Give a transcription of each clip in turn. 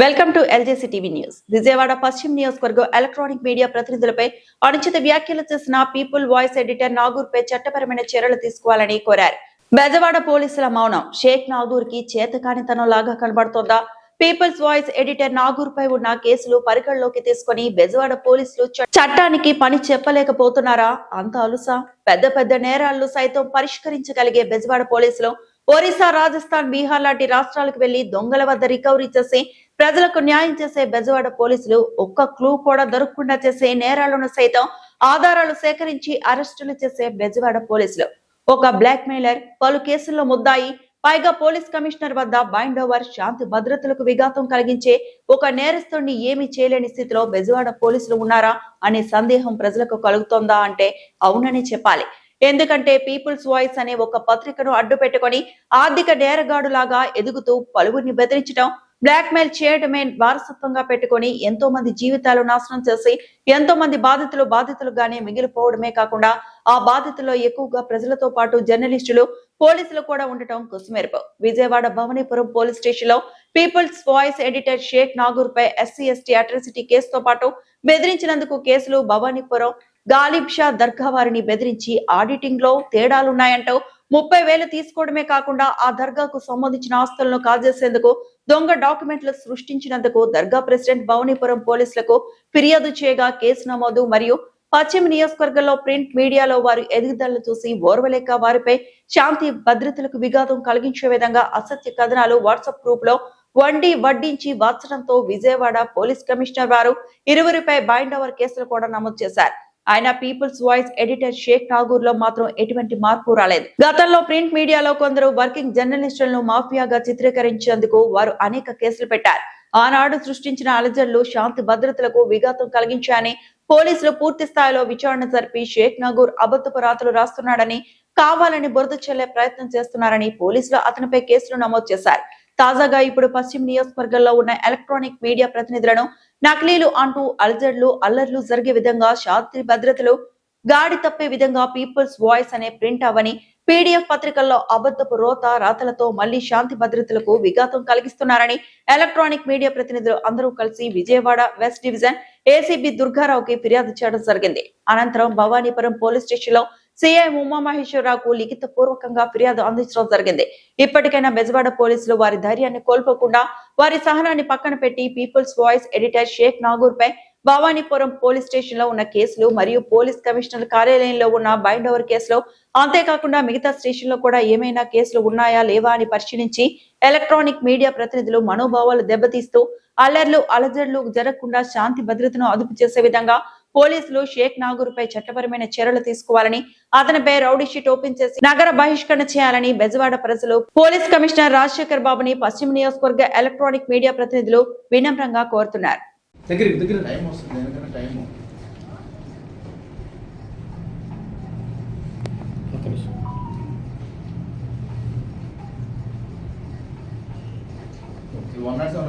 Welcome to LJC TV news. Vijayawada పశ్చిమ నియోజకవర్గం electronic media ప్రతినిధులపై అనుచిత వ్యాఖ్యలు చేసిన పీపుల్ వాయిస్ ఎడిటర్ నాగూర్పై చట్టపరమైన చర్యలు తీసుకోవాలని కోరారు. బెజవాడ పోలీసుల మౌనం షేక్ నాగూర్ కి చేతకానితనం లాగా కనబడుతోందా? పీపుల్స్ వాయిస్ ఎడిటర్ నాగూర్ పై ఉన్న కేసులు పరిగణలోకి తీసుకుని బెజవాడ పోలీసులు చట్టానికి పని చెప్పలేకపోతున్నారా? అంత అలుసా? పెద్ద పెద్ద నేరాలను సైతం పరిష్కరించగలిగే బెజవాడ పోలీసులు ఒరిస్సా, రాజస్థాన్, బీహార్ లాంటి రాష్ట్రాలకు వెళ్లి దొంగల వద్ద రికవరీ చేసి ప్రజలకు న్యాయం చేసే బెజవాడ పోలీసులు ఒక్క క్లూ కూడా దొరకకుండా చేసే నేరాలను సైతం ఆధారాలు సేకరించి అరెస్టులు చేసే బెజవాడ పోలీసులు ఒక బ్లాక్ మెయిలర్, పలు కేసుల్లో ముద్దాయి, పైగా పోలీస్ కమిషనర్ వద్ద బైండ్ ఓవర్, శాంతి భద్రతలకు విఘాతం కలిగించే ఒక నేరస్తుడిని ఏమీ చేయలేని స్థితిలో బెజవాడ పోలీసులు ఉన్నారా అనే సందేహం ప్రజలకు కలుగుతోందా అంటే అవునని చెప్పాలి. ఎందుకంటే పీపుల్స్ వాయిస్ అనే ఒక పత్రికను అడ్డు పెట్టుకుని ఆర్థిక నేరగాడులాగా ఎదుగుతూ పలువురిని బెదిరించడం, బ్లాక్ మెయిల్ చేయడమే వారసత్వంగా పెట్టుకుని ఎంతో మంది జీవితాలు నాశనం చేసి ఎంతో మంది బాధితులుగానే మిగిలిపోవడమే కాకుండా ఆ బాధితుల్లో ఎక్కువగా ప్రజలతో పాటు జర్నలిస్టులు, పోలీసులు కూడా ఉండటం కుసుమెరుపు. విజయవాడ భవానీపురం పోలీస్ స్టేషన్ లో people's voice editor Sheikh Nagoor పై SC/ST అట్రాసిటీ కేసుతో పాటు బెదిరించినందుకు కేసులు, భవానీపురం గాలిబ్ షా దర్గా వారిని బెదిరించి ఆడిటింగ్ లో తేడాలున్నాయంటూ 30,000 తీసుకోవడమే కాకుండా ఆ దర్గాకు సంబంధించిన ఆస్తులను కాజేసేందుకు దొంగ డాక్యుమెంట్లు సృష్టించినందుకు దర్గా ప్రెసిడెంట్ భవానీపురం పోలీసులకు ఫిర్యాదు చేయగా కేసు నమోదు మరియు పశ్చిమ నియోజకవర్గంలో ప్రింట్ మీడియాలో వారి ఎదుగుదలను చూసి ఓర్వలేక వారిపై శాంతి భద్రతలకు విఘాతం కలిగించే విధంగా అసత్య కథనాలు వాట్సాప్ గ్రూప్ లో వడ్డించి వార్చడంతో విజయవాడ పోలీస్ కమిషనర్ వారు ఇరువురిపై బైండ్ ఓవర్ కేసులు కూడా నమోదు చేశారు. ఆయన people's voice editor Sheikh Nagoor లో మాత్రం ఎటువంటి మార్పు రాలేదు. గతంలో ప్రింట్ మీడియాలో కొందరు వర్కింగ్ జర్నలిస్టులను మాఫియాగా చిత్రీకరించేందుకు వారు అనేక కేసులు పెట్టారు. ఆనాడు సృష్టించిన అలజడులు శాంతి భద్రతలకు విఘాతం కలిగించాయని పోలీసులు పూర్తి స్థాయిలో విచారణ జరిపి షేక్ నాగూర్ అబద్ధపు రాతలు రాస్తున్నాడని, కావాలని బురద చల్లే ప్రయత్నం చేస్తున్నారని పోలీసులు అతనిపై కేసులు నమోదు చేశారు. తాజాగా ఇప్పుడు పశ్చిమ నియోజకవర్గంలో ఉన్న ఎలక్ట్రానిక్ మీడియా ప్రతినిధులను నకిలీలు అంటూ అల్లర్లు జరిగే విధంగా శాంతి భద్రతలు గాడి తప్పే విధంగా పీపుల్స్ వాయిస్ అనే ప్రింట్ అవని PDF పత్రికల్లో అబద్ధపు రాతలతో మళ్లీ శాంతి భద్రతలకు విఘాతం కలిగిస్తున్నారని ఎలక్ట్రానిక్ మీడియా ప్రతినిధులు అందరూ కలిసి విజయవాడ వెస్ట్ డివిజన్ ACP దుర్గారావుకి ఫిర్యాదు చేయడం జరిగింది. అనంతరం భవానీపురం పోలీస్ స్టేషన్ లో CI ఉమామహేశ్వరరావుకు లిఖిత పూర్వకంగా ఫిర్యాదు అందించడం జరిగింది. ఇప్పటికైనా బెజవాడ పోలీసులు వారి ధైర్యాన్ని కోల్పోకుండా వారి సహనాన్ని పక్కన పెట్టి people's voice editor Sheikh Nagoor పై భవానీపురం పోలీస్ స్టేషన్ లో ఉన్న కేసులు మరియు పోలీస్ కమిషనర్ కార్యాలయంలో ఉన్న బైండ్ ఓవర్ కేసులు, అంతేకాకుండా మిగతా స్టేషన్ లో కూడా ఏమైనా కేసులు ఉన్నాయా లేవా అని పరిశీలించి ఎలక్ట్రానిక్ మీడియా ప్రతినిధులు మనోభావాలు దెబ్బతీస్తూ అలజడులు జరగకుండా శాంతి భద్రతను అదుపు చేసే విధంగా పోలీసులు షేక్ నాగూర్ పై చట్టపరమైన చర్యలు తీసుకోవాలని, అతనిపై రౌడీ షీట్ ఓపెన్ చేసి నగర బహిష్కరణ చేయాలని బెజవాడ ప్రజలు పోలీస్ కమిషనర్ రాజశేఖర్ బాబుని పశ్చిమ నియోజకవర్గ ఎలక్ట్రానిక్ మీడియా ప్రతినిధులు వినమ్రంగా కోరుతున్నారు.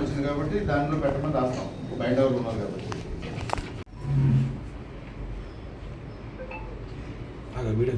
వచ్చింది కాబట్టి దానిలో పెట్టమని రాస్తాం, బయట ఎవరు ఉన్నారు కాబట్టి. వీడియో